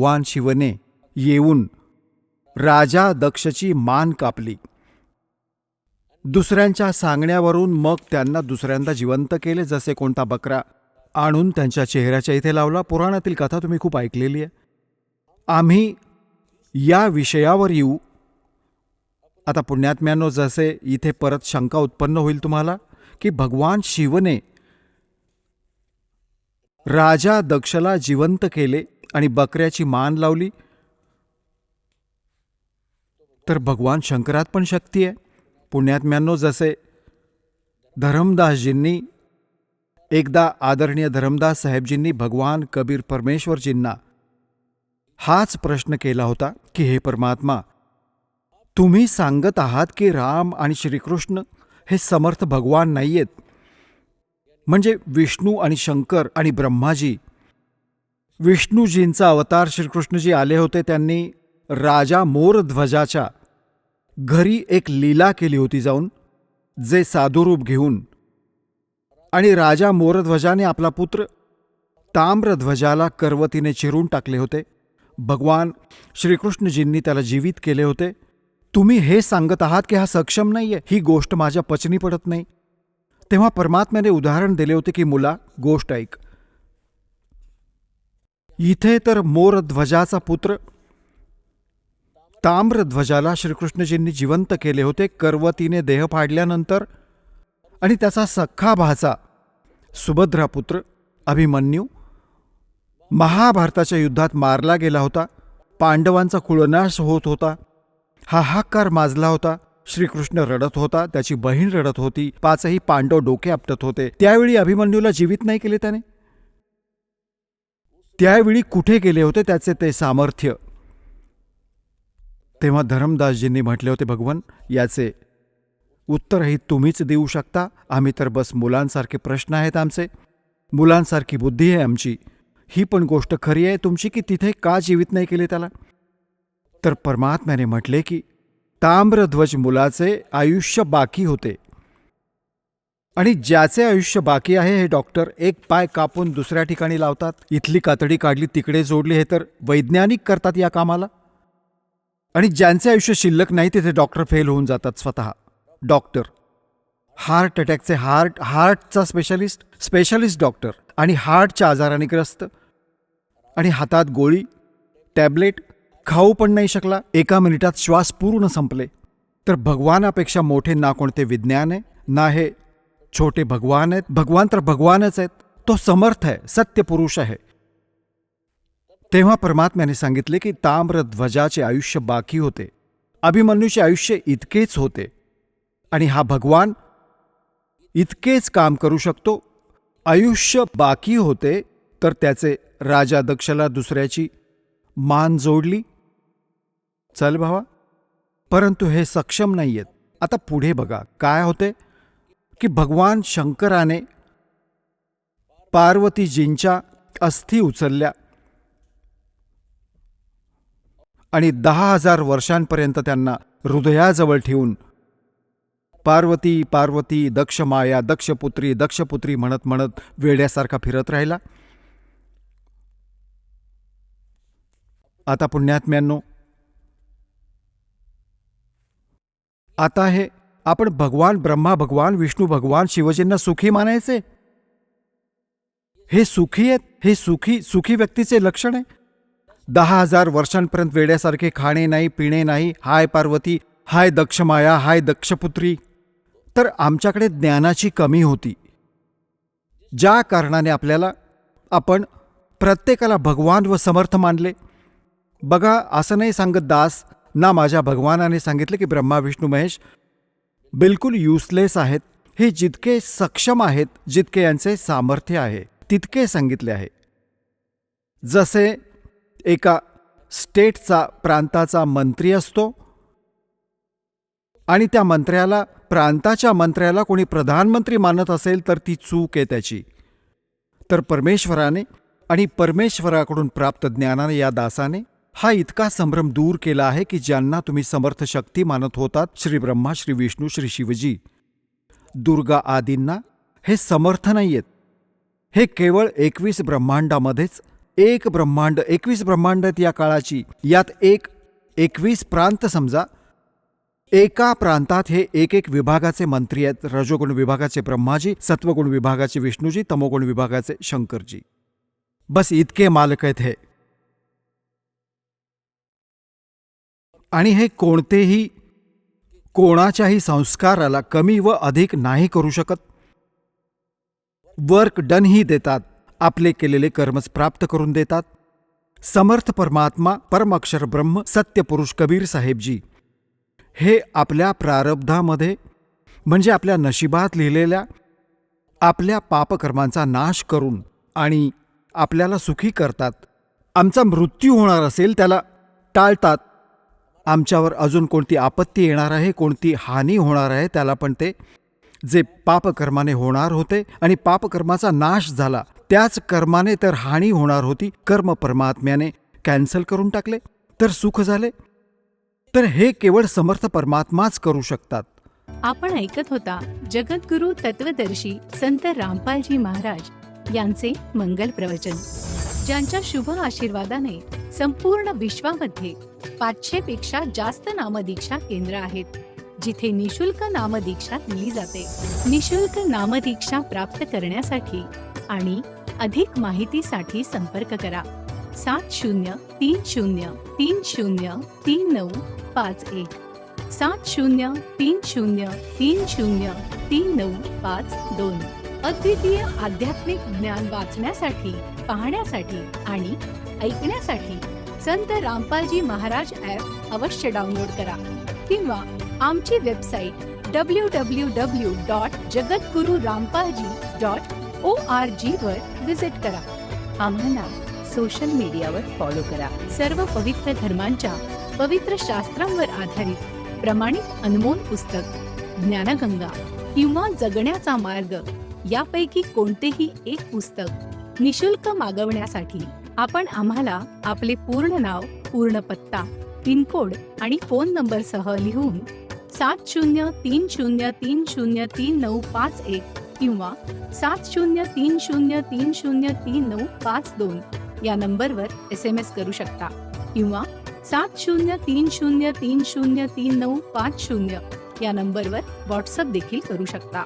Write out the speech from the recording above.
भगवान शिवने येऊन राजा दक्षची मान कापली. दुसऱ्यांच्या सांगण्यावरून मग त्यांना दुसऱ्यांदा जिवंत केले, जसे कोणता बकरा आणून त्यांच्या चेहऱ्याच्या इथे लावला. पुराणातील कथा तुम्ही खूप ऐकलेली आहे. आम्ही या विषयावर येऊ. आता पुण्यात्म्यांनो, जसे इथे परत शंका उत्पन्न होईल तुम्हाला की भगवान शिवने राजा दक्षला जिवंत केले आणि बकऱ्याची मान लावली, तर भगवान शंकरात पण शक्ती आहे. पुण्यात्म्यांनो, जसे धरमदासजींनी एकदा आदरणीय धरमदास साहेबजींनी भगवान कबीर परमेश्वरजींना हाच प्रश्न केला होता की हे परमात्मा, तुम्ही सांगत आहात की राम आणि श्रीकृष्ण हे समर्थ भगवान नाही आहेत, म्हणजे विष्णू आणि शंकर आणि ब्रह्माजी. विष्णूजींचा अवतार श्रीकृष्णजी आले होते. त्यांनी राजा मोरध्वजाच्या घरी एक लीला केली होती जाऊन, जे साधुरूप घेऊन, आणि राजा मोरध्वजाने आपला पुत्र ताम्रध्वजाला करवतीने चिरून टाकले होते. भगवान श्रीकृष्णजींनी त्याला जीवित केले होते. तुम्ही हे सांगत आहात की हा सक्षम नाहीये, ही गोष्ट माझ्या पचनी पडत नाही. तेव्हा परमात्म्याने उदाहरण दिले होते की मुला, गोष्ट ऐक. इथे तर मोरध्वजाचा पुत्र ताम्रध्वजाला श्रीकृष्णजींनी जिवंत केले होते करवतीने देह फाडल्यानंतर, आणि त्याचा सख्खा भाचा सुभद्रा पुत्र अभिमन्यू महाभारताच्या युद्धात मारला गेला होता. पांडवांचा कुळनाश होत होता. हाहाकार माजला होता. श्रीकृष्ण रडत होता, त्याची बहीण रडत होती, 5ही पांडव डोके आपटत होते. त्यावेळी अभिमन्यूला जीवित नाही केले त्याने. त्यावेळी कुठे गेले होते त्याचे ते सामर्थ्य? तेव्हा धरमदासजींनी म्हटले होते, भगवान, याचे उत्तरही तुम्हीच देऊ शकता. आम्ही तर बस मुलांसारखे प्रश्न आहेत आमचे, मुलांसारखी बुद्धी आहे आमची. ही पण गोष्ट खरी आहे तुमची की तिथे का जीवित नाही केले त्याला? तर परमात्म्याने म्हटले की ताम्रध्वज मुलाचे आयुष्य बाकी होते, आणि ज्याचे आयुष्य बाकी आहे हे डॉक्टर एक पाय कापून दुसऱ्या ठिकाणी लावतात. इथली कातडी काढली तिकडे जोडली, हे तर वैज्ञानिक करतात या कामाला. आणि ज्यांचे आयुष्य शिल्लक नाही तिथे डॉक्टर फेल होऊन जातात स्वतः. डॉक्टर हार्ट अटॅकचे हार्टचा स्पेशलिस्ट डॉक्टर, आणि हार्टच्या आजाराने ग्रस्त, आणि हातात गोळी टॅबलेट खाऊ पण नाही शकला. 1 मिनिटात श्वास पूर्ण संपले. तर भगवानापेक्षा मोठे ना कोणते विज्ञान आहे, ना हे छोटे भगवान आहेत. भगवान तर भगवानच आहेत. तो समर्थ आहे, सत्य पुरुष आहे. तेव्हा परमात्म्याने सांगितले की ताम्रध्वजाचे आयुष्य बाकी होते, अभिमन्यूचे आयुष्य इतकेच होते, आणि हा भगवान इतकेच काम करू शकतो. आयुष्य बाकी होते तर त्याचे राजा दक्षला दुसऱ्याची मान जोडली. चल भावा, परंतु हे सक्षम नाही आहेत. आता पुढे बघा काय होते की भगवान शंकराने पार्वतीजींच्या अस्थी उचलल्या आणि 10,000 वर्षांपर्यंत त्यांना हृदयाजवळ ठेवून पार्वती पार्वती दक्षमाया दक्षपुत्री म्हणत म्हणत वेड्यासारखा फिरत राहिला. आता पुण्यात्म्यांनो, आता हे आपण भगवान ब्रह्मा, भगवान विष्णू, भगवान शिवजींना सुखी मानायचे? हे सुखी आहेत? हे सुखी व्यक्तीचे लक्षण आहे? 10,000 वर्षांपर्यंत वेड्यासारखे खाणे नाही, पिणे नाही, हाय पार्वती, हाय दक्षमाया, हाय दक्षपुत्री. तर आमच्याकडे ज्ञानाची कमी होती, ज्या कारणाने आपण प्रत्येकाला भगवान व समर्थ मानले. बघा, असं नाही सांगत दास, ना माझ्या भगवानाने सांगितले की ब्रह्मा विष्णू महेश बिलकुल युजलेस आहेत. हे जितके सक्षम आहेत, जितके यांचे सामर्थ्य आहे, तितके सांगितले आहे. जसे एका स्टेटचा, प्रांताचा मंत्री असतो, आणि त्या प्रांताच्या मंत्र्याला कोणी प्रधानमंत्री मानत असेल तर ती चूक आहे त्याची. तर परमेश्वराने आणि परमेश्वराकडून प्राप्त ज्ञानाने या दासाने हा इतका संभ्रम दूर केला आहे की ज्यांना तुम्ही समर्थ शक्ती मानत होतात, श्री ब्रह्मा, श्री विष्णू, श्री शिवजी, दुर्गा आदींना, हे समर्थ नाहीयेत. हे केवळ 21 ब्रह्मांडामध्येच एक ब्रह्मांड, 21 ब्रह्मांड आहेत या काळाची. यात 21 प्रांत समजा. एका प्रांतात हे एक विभागाचे मंत्री आहेत. रजोगुण विभागाचे ब्रह्माजी, सत्वगुण विभागाचे विष्णूजी, तमोगुण विभागाचे शंकरजी. बस इतके मालक आहेत हे. आणि हे कोणतेही कोणाच्याही संस्काराला कमी व अधिक नाही करू शकत. वर्क डन ही देतात. आपले केलेले कर्मच प्राप्त करून देतात. समर्थ परमात्मा, परमअक्षर ब्रह्म, सत्य पुरुष कबीर साहेबजी हे आपल्या प्रारब्धामध्ये म्हणजे आपल्या नशिबात लिहिलेल्या आपल्या पापकर्मांचा नाश करून आणि आपल्याला सुखी करतात. आमचा मृत्यू होणार असेल त्याला टाळतात. आमच्यावर अजून कोणती आपत्ती येणार आहे, कोणती हानी होणार आहे, त्याला पण ते जे पापकर्माने होणार होते आणि पापकर्माचा नाश झाला त्याच कर्माने तर हानी होणार होती, कर्म परमात्म्याने कॅन्सल करून टाकले तर सुख झाले. तर हे केवळ समर्थ परमात्माच करू शकतात. आपण ऐकत होता जगद्गुरु तत्वदर्शी संत रामपालजी महाराज यांचे मंगल प्रवचन, ज्यांच्या शुभ आशीर्वादाने संपूर्ण विश्वामध्ये 500 पेक्षा जास्त नामदीक्षा केंद्र आहेत, जिथे निशुल्क नामदीक्षा दिली जाते. निशुल्क नामदीक्षा प्राप्त करण्यासाठी आणि अधिक माहितीसाठी संपर्क करा 7030303951 7030303952. अद्वितीय आध्यात्मिक ज्ञान वाचण्यासाठी, पाहण्यासाठी आणि ऐकण्यासाठी संत रामपालजी महाराज ॲप अवश्य डाउनलोड करा किंवा आमची वेबसाईट www.jagadgururampalji.org वर विजिट करा. आम्हाला सोशल मीडियावर फॉलो करा. सर्व पवित्र धर्मांच्या पवित्र शास्त्रांवर आधारित प्रमाणित अनमोल पुस्तक ज्ञानगंगा किंवा जगण्याचा मार्ग यापैकी कोणतेही एक पुस्तक निशुल्क मागवण्यासाठी आपण आम्हाला आपले पूर्ण नाव, पूर्ण पत्ता, पिनकोड आणि फोन नंबर सह लिहून 7030303951 किंवा 7030303952 या नंबरवर SMS करू शकता किंवा 7030303950 या नंबरवर व्हॉट्सअप देखील करू शकता.